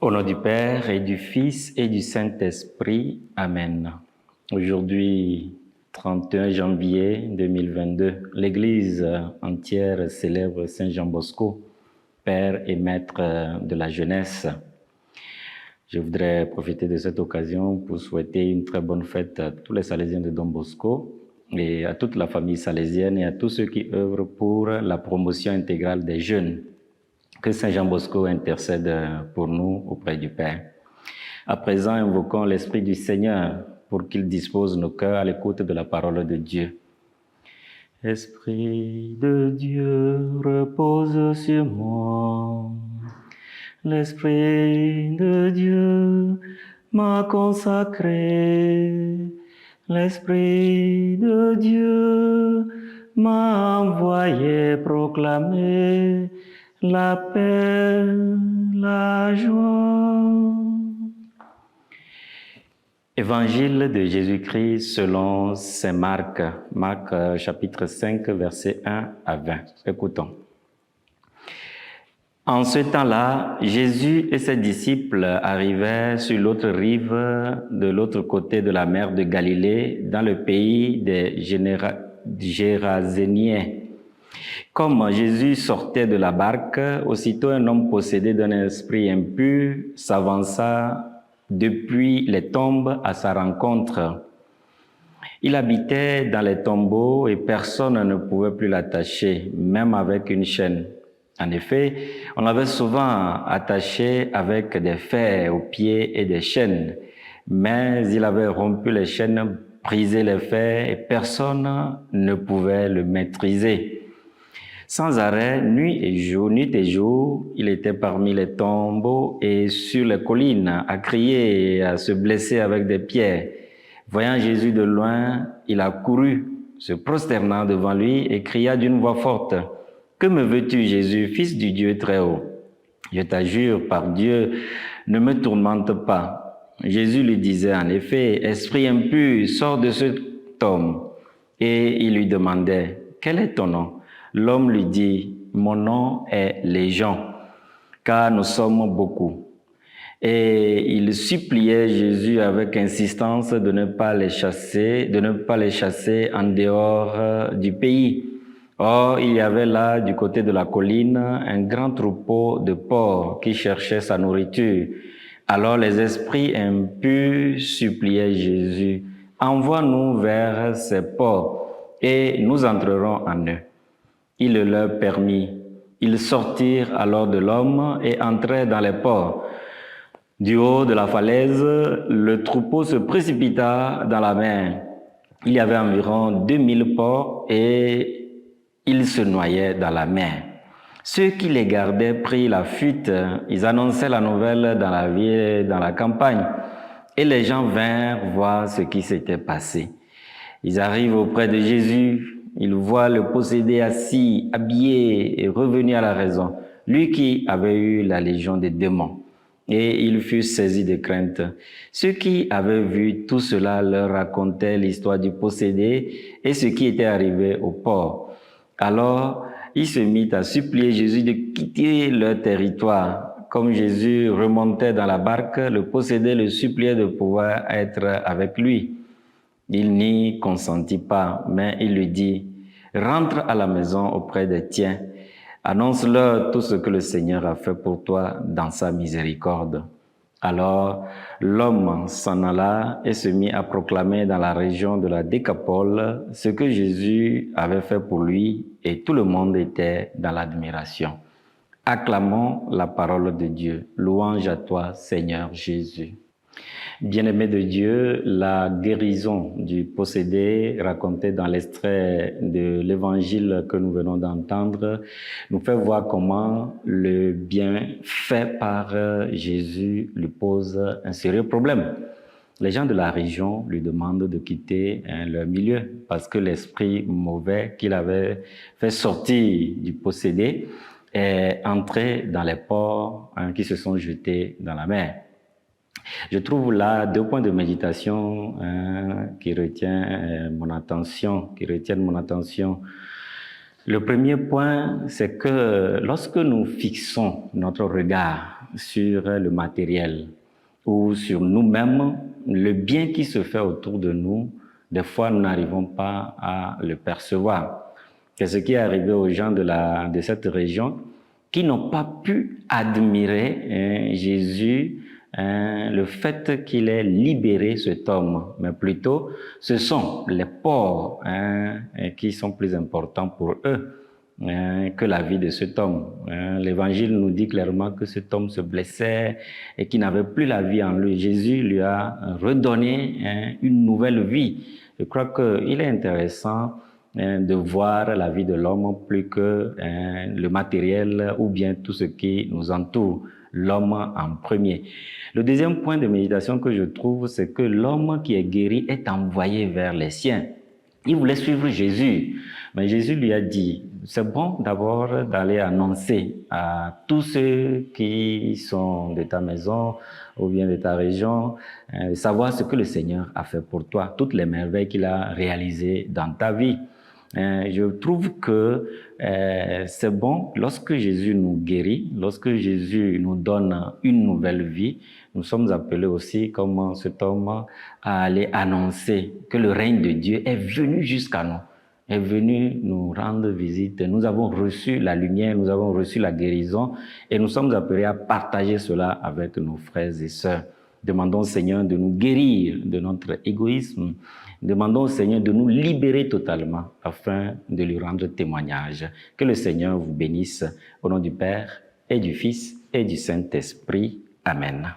Au nom du Père et du Fils et du Saint-Esprit. Amen. Aujourd'hui, 31 janvier 2022, l'Église entière célèbre Saint Jean Bosco, Père et Maître de la jeunesse. Je voudrais profiter de cette occasion pour souhaiter une très bonne fête à tous les Salésiens de Don Bosco et à toute la famille salésienne et à tous ceux qui œuvrent pour la promotion intégrale des jeunes. Que Saint Jean Bosco intercède pour nous auprès du Père. À présent, invoquons l'Esprit du Seigneur pour qu'il dispose nos cœurs à l'écoute de la parole de Dieu. Esprit de Dieu, repose sur moi. L'Esprit de Dieu m'a consacré. L'Esprit de Dieu m'a envoyé proclamer la paix, la joie. Évangile de Jésus-Christ selon saint Marc, Marc chapitre 5, versets 1 à 20. Écoutons. En ce temps-là, Jésus et ses disciples arrivaient sur l'autre rive, de l'autre côté de la mer de Galilée, dans le pays des Géraséniens. Comme Jésus sortait de la barque, aussitôt un homme possédé d'un esprit impur s'avança depuis les tombes à sa rencontre. Il habitait dans les tombeaux et personne ne pouvait plus l'attacher, même avec une chaîne. En effet, on l'avait souvent attaché avec des fers aux pieds et des chaînes, mais il avait rompu les chaînes, brisé les fers et personne ne pouvait le maîtriser. Sans arrêt, nuit et jour, il était parmi les tombeaux et sur les collines, à crier et à se blesser avec des pierres. Voyant Jésus de loin, il accourut, se prosternant devant lui et cria d'une voix forte, « Que me veux-tu, Jésus, Fils du Dieu très haut? Je t'assure par Dieu, ne me tourmente pas. » Jésus lui disait en effet, « Esprit impur, sors de cet homme. » Et il lui demandait, « Quel est ton nom? » L'homme lui dit, « Mon nom est Légion, car nous sommes beaucoup. » Et il suppliait Jésus avec insistance de ne pas les chasser en dehors du pays. Or, il y avait là, du côté de la colline, un grand troupeau de porcs qui cherchaient sa nourriture. Alors les esprits impurs suppliaient Jésus, « Envoie-nous vers ces porcs, et nous entrerons en eux. » Il le leur permit. Ils sortirent alors de l'homme et entrèrent dans les porcs. Du haut de la falaise, le troupeau se précipita dans la mer. Il y avait environ 2000 porcs et ils se noyaient dans la mer. Ceux qui les gardaient prirent la fuite. Ils annonçaient la nouvelle dans la ville, dans la campagne. Et les gens vinrent voir ce qui s'était passé. Ils arrivent auprès de Jésus. Ils voient le possédé assis, habillé et revenu à la raison, lui qui avait eu la légion des démons. Et ils furent saisis de crainte. Ceux qui avaient vu tout cela leur racontaient l'histoire du possédé et ce qui était arrivé au porc. Alors, ils se mirent à supplier Jésus de quitter leur territoire. Comme Jésus remontait dans la barque, le possédé le suppliait de pouvoir être avec lui. Il n'y consentit pas, mais il lui dit, « Rentre à la maison auprès des tiens, annonce-leur tout ce que le Seigneur a fait pour toi dans sa miséricorde. » Alors l'homme s'en alla et se mit à proclamer dans la région de la Décapole ce que Jésus avait fait pour lui, et tout le monde était dans l'admiration. Acclamons la parole de Dieu. Louange à toi, Seigneur Jésus. Bien-aimé de Dieu, la guérison du possédé racontée dans l'extrait de l'évangile que nous venons d'entendre nous fait voir comment le bien fait par Jésus lui pose un sérieux problème. Les gens de la région lui demandent de quitter leur milieu parce que l'esprit mauvais qu'il avait fait sortir du possédé est entré dans les porcs qui se sont jetés dans la mer. Je trouve là deux points de méditation qui retiennent mon attention. Le premier point, c'est que lorsque nous fixons notre regard sur le matériel ou sur nous-mêmes, le bien qui se fait autour de nous, des fois, nous n'arrivons pas à le percevoir. C'est ce qui est arrivé aux gens de cette région qui n'ont pas pu admirer Jésus, le fait qu'il ait libéré cet homme, mais plutôt ce sont les pauvres qui sont plus importants pour eux que la vie de cet homme. L'Évangile nous dit clairement que cet homme se blessait et qu'il n'avait plus la vie en lui. Jésus lui a redonné une nouvelle vie. Je crois qu'il est intéressant de voir la vie de l'homme plus que le matériel ou bien tout ce qui nous entoure, l'homme en premier. Le deuxième point de méditation que je trouve, c'est que l'homme qui est guéri est envoyé vers les siens. Il voulait suivre Jésus, mais Jésus lui a dit, c'est bon d'abord d'aller annoncer à tous ceux qui sont de ta maison ou bien de ta région, savoir ce que le Seigneur a fait pour toi, toutes les merveilles qu'il a réalisées dans ta vie. Je trouve que c'est bon lorsque Jésus nous guérit, lorsque Jésus nous donne une nouvelle vie. Nous sommes appelés aussi, comme cet homme, à aller annoncer que le règne de Dieu est venu jusqu'à nous, est venu nous rendre visite. Nous avons reçu la lumière, nous avons reçu la guérison et nous sommes appelés à partager cela avec nos frères et sœurs. Demandons au Seigneur de nous guérir de notre égoïsme. Demandons au Seigneur de nous libérer totalement afin de lui rendre témoignage. Que le Seigneur vous bénisse au nom du Père et du Fils et du Saint-Esprit. Amen.